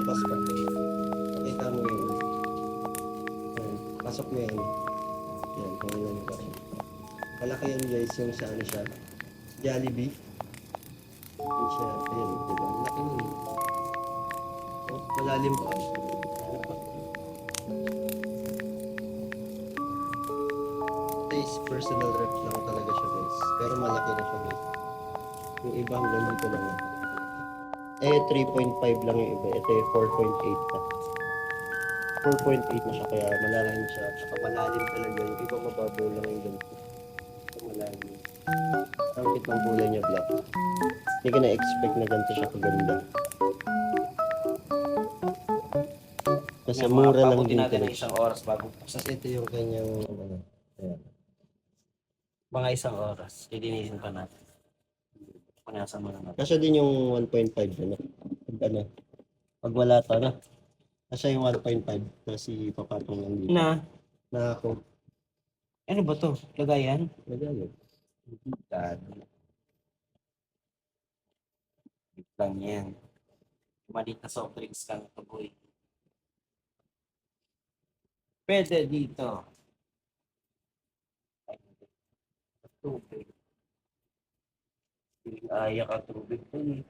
Pas pa. Pakita mo yun. Yan. Pasok mo yan. Yan, pangalan ko rin. Malaki yan guys, yung sa ano siya. Jollibee. Yan siya. Ayun, diba? Laki nun. Oh, malalim pa. Ano pa? Ito is personal rep lang talaga siya guys. Pero malaki na siya guys. Yung iba hanggang dito lang. Eh, 3.5 lang yung iba. Ito yung 4.8 na. 4.8 na siya, kaya malalim siya. Tsaka malalim talaga. Yung iba mababaw lang yung ganito. So, malalim. Ang kit ng kulay niya black. Hindi ka na-expect na ganito siya kaganda. Kasi mura lang din natin ng talaga. isang oras bago. Tapos ito yung kanyang ano. Ayan. Mga isang oras. Idinisin pa natin. Punasan mo naman. Kasi din yung 1.5 ano. Ano. Pag wala to, ano. Kasi yung 1.5 kasi papatong lang dito. Na ako. Ano ba to? Lagayan? Magalit. Lang yan. Maliit na soft drinks ka na to, boy. Pwede dito. Tubig. Ayak ang tubig to eh.